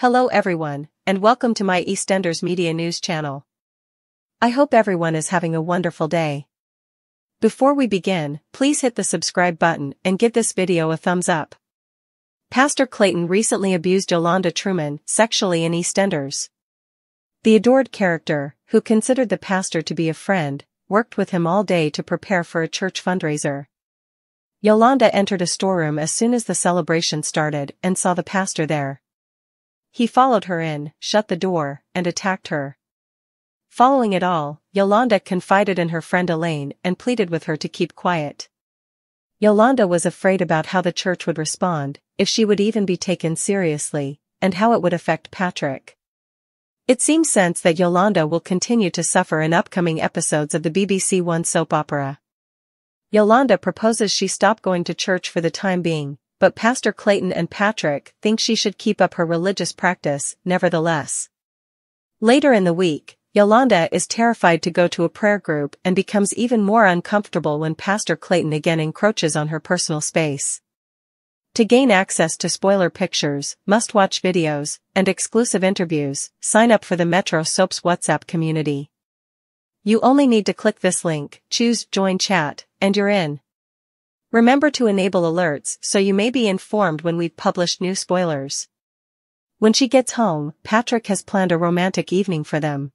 Hello everyone, and welcome to my EastEnders Media News channel. I hope everyone is having a wonderful day. Before we begin, please hit the subscribe button and give this video a thumbs up. Pastor Clayton recently abused Yolande sexually in EastEnders. The adored character, who considered the pastor to be a friend, worked with him all day to prepare for a church fundraiser. Yolande entered a storeroom as soon as the celebration started and saw the pastor there. He followed her in, shut the door, and attacked her. Following it all, Yolande confided in her friend Elaine and pleaded with her to keep quiet. Yolande was afraid about how the church would respond, if she would even be taken seriously, and how it would affect Patrick. It seems sense that Yolande will continue to suffer in upcoming episodes of the BBC One soap opera. Yolande proposes she stop going to church for the time being, but Pastor Clayton and Patrick think she should keep up her religious practice, nevertheless. Later in the week, Yolande is terrified to go to a prayer group and becomes even more uncomfortable when Pastor Clayton again encroaches on her personal space. To gain access to spoiler pictures, must-watch videos, and exclusive interviews, sign up for the Metro Soaps WhatsApp community. You only need to click this link, choose Join Chat, and you're in. Remember to enable alerts so you may be informed when we've published new spoilers. When she gets home, Patrick has planned a romantic evening for them.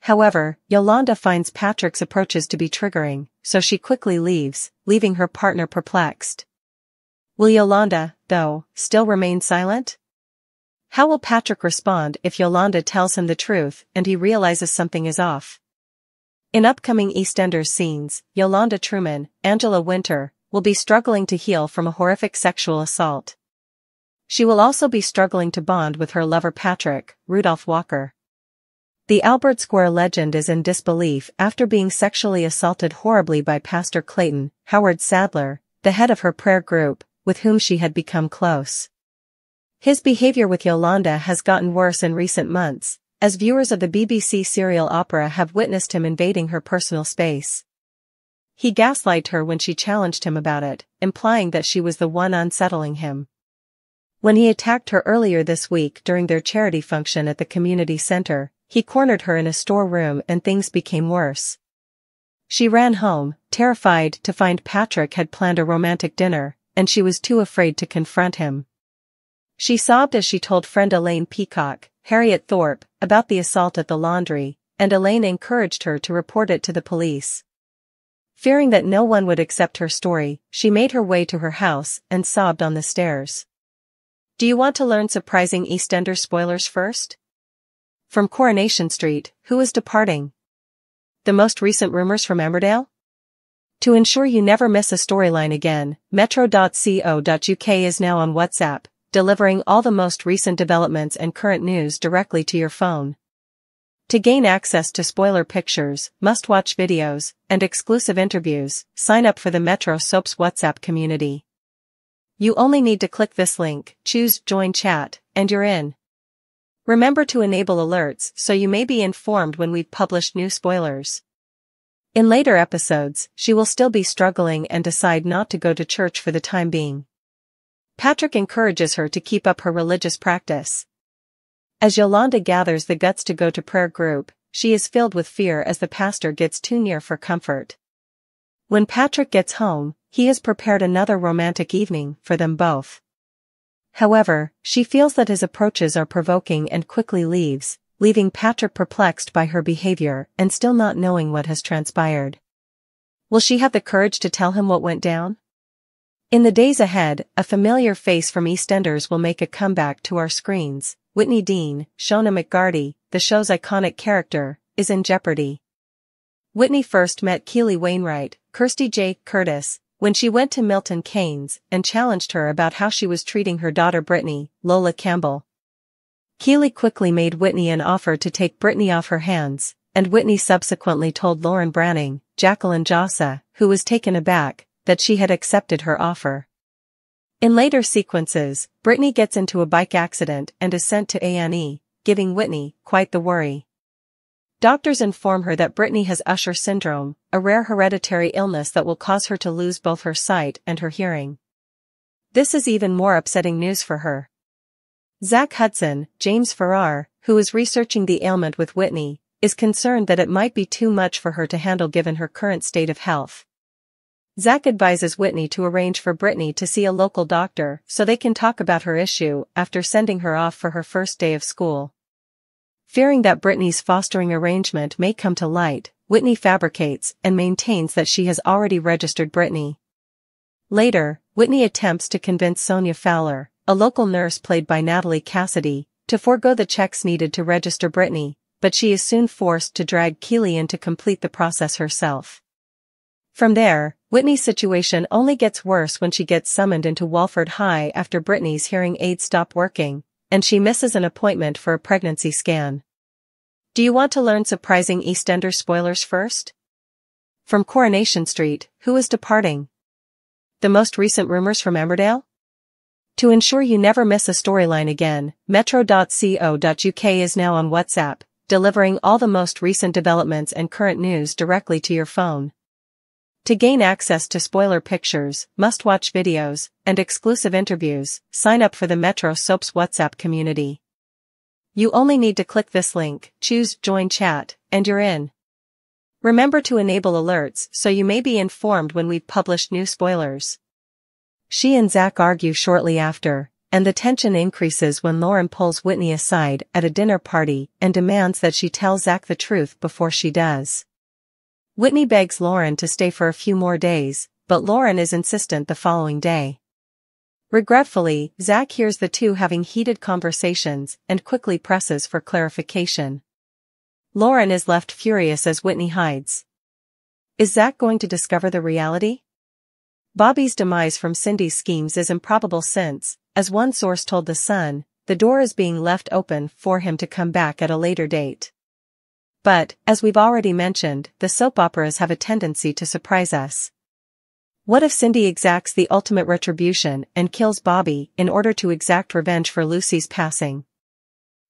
However, Yolande finds Patrick's approaches to be triggering, so she quickly leaves, leaving her partner perplexed. Will Yolande, though, still remain silent? How will Patrick respond if Yolande tells him the truth and he realizes something is off? In upcoming EastEnders scenes, Yolande Angela Winter, will be struggling to heal from a horrific sexual assault. She will also be struggling to bond with her lover Patrick, Rudolph Walker. The Albert Square legend is in disbelief after being sexually assaulted horribly by Pastor Clayton, Howard Sadler, the head of her prayer group, with whom she had become close. His behavior with Yolande has gotten worse in recent months, as viewers of the BBC serial opera have witnessed him invading her personal space. He gaslighted her when she challenged him about it, implying that she was the one unsettling him. When he attacked her earlier this week during their charity function at the community center, he cornered her in a storeroom and things became worse. She ran home, terrified to find Patrick had planned a romantic dinner, and she was too afraid to confront him. She sobbed as she told friend Elaine Peacock, Harriet Thorpe, about the assault at the laundry, and Elaine encouraged her to report it to the police. Fearing that no one would accept her story, she made her way to her house and sobbed on the stairs. Do you want to learn surprising EastEnders spoilers first? From Coronation Street, who is departing? The most recent rumors from Emmerdale? To ensure you never miss a storyline again, metro.co.uk is now on WhatsApp, delivering all the most recent developments and current news directly to your phone. To gain access to spoiler pictures, must-watch videos, and exclusive interviews, sign up for the Metro Soaps WhatsApp community. You only need to click this link, choose Join Chat, and you're in. Remember to enable alerts so you may be informed when we've published new spoilers. In later episodes, she will still be struggling and decide not to go to church for the time being. Patrick encourages her to keep up her religious practice. As Yolande gathers the guts to go to prayer group, she is filled with fear as the pastor gets too near for comfort. When Patrick gets home, he has prepared another romantic evening for them both. However, she feels that his approaches are provoking and quickly leaves, leaving Patrick perplexed by her behavior and still not knowing what has transpired. Will she have the courage to tell him what went down? In the days ahead, a familiar face from EastEnders will make a comeback to our screens. Whitney Dean, Shona McGarty, the show's iconic character, is in jeopardy. Whitney first met Keely Wainwright, Kirsty J. Curtis, when she went to Milton Keynes and challenged her about how she was treating her daughter Brittany, Lola Campbell. Keely quickly made Whitney an offer to take Brittany off her hands, and Whitney subsequently told Lauren Branning, Jacqueline Jossa, who was taken aback, that she had accepted her offer. In later sequences, Brittany gets into a bike accident and is sent to A&E, giving Whitney quite the worry. Doctors inform her that Brittany has Usher syndrome, a rare hereditary illness that will cause her to lose both her sight and her hearing. This is even more upsetting news for her. Zach Hudson, James Farrar, who is researching the ailment with Whitney, is concerned that it might be too much for her to handle given her current state of health. Zach advises Whitney to arrange for Brittany to see a local doctor so they can talk about her issue after sending her off for her first day of school. Fearing that Brittany's fostering arrangement may come to light, Whitney fabricates and maintains that she has already registered Brittany. Later, Whitney attempts to convince Sonia Fowler, a local nurse played by Natalie Cassidy, to forego the checks needed to register Brittany, but she is soon forced to drag Keely in to complete the process herself. From there, Whitney's situation only gets worse when she gets summoned into Walford High after Brittany's hearing aids stop working, and she misses an appointment for a pregnancy scan. Do you want to learn surprising EastEnders spoilers first? From Coronation Street, who is departing? The most recent rumors from Emmerdale? To ensure you never miss a storyline again, metro.co.uk is now on WhatsApp, delivering all the most recent developments and current news directly to your phone. To gain access to spoiler pictures, must-watch videos, and exclusive interviews, sign up for the Metro Soaps WhatsApp community. You only need to click this link, choose Join Chat, and you're in. Remember to enable alerts so you may be informed when we've published new spoilers. She and Zach argue shortly after, and the tension increases when Lauren pulls Whitney aside at a dinner party and demands that she tell Zach the truth before she does. Whitney begs Lauren to stay for a few more days, but Lauren is insistent the following day. Regretfully, Zach hears the two having heated conversations and quickly presses for clarification. Lauren is left furious as Whitney hides. Is Zach going to discover the reality? Bobby's demise from Cindy's schemes is improbable since, as one source told The Sun, the door is being left open for him to come back at a later date. But, as we've already mentioned, the soap operas have a tendency to surprise us. What if Cindy exacts the ultimate retribution and kills Bobby in order to exact revenge for Lucy's passing?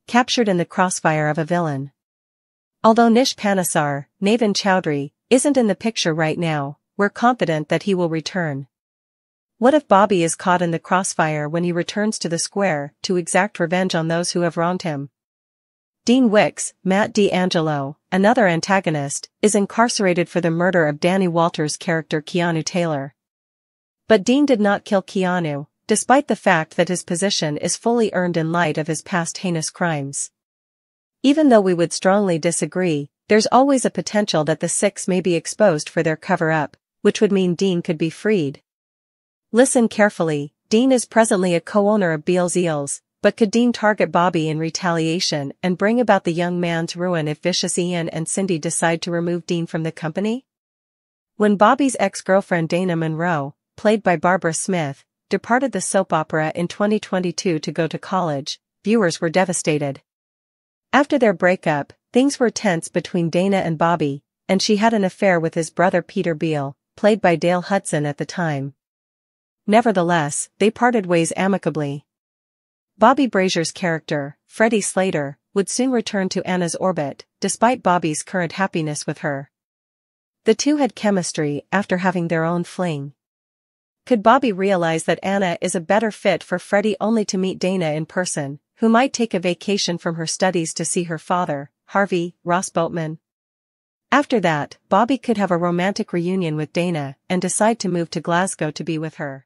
Captured in the crossfire of a villain. Although Nish Panesar, Navin Chowdhury, isn't in the picture right now, we're confident that he will return. What if Bobby is caught in the crossfire when he returns to the square to exact revenge on those who have wronged him? Dean Wicks, Matt D'Angelo, another antagonist, is incarcerated for the murder of Danny Walters' character Keanu Taylor. But Dean did not kill Keanu, despite the fact that his position is fully earned in light of his past heinous crimes. Even though we would strongly disagree, there's always a potential that the six may be exposed for their cover-up, which would mean Dean could be freed. Listen carefully, Dean is presently a co-owner of Beale's Eels, but could Dean target Bobby in retaliation and bring about the young man's ruin if Vicious Ian and Cindy decide to remove Dean from the company? When Bobby's ex-girlfriend Dana Monroe, played by Barbara Smith, departed the soap opera in 2022 to go to college, viewers were devastated. After their breakup, things were tense between Dana and Bobby, and she had an affair with his brother Peter Beale, played by Dale Hudson at the time. Nevertheless, they parted ways amicably. Bobby Brazier's character, Freddie Slater, would soon return to Anna's orbit, despite Bobby's current happiness with her. The two had chemistry after having their own fling. Could Bobby realize that Anna is a better fit for Freddie only to meet Dana in person, who might take a vacation from her studies to see her father, Harvey Ross Boatman? After that, Bobby could have a romantic reunion with Dana and decide to move to Glasgow to be with her.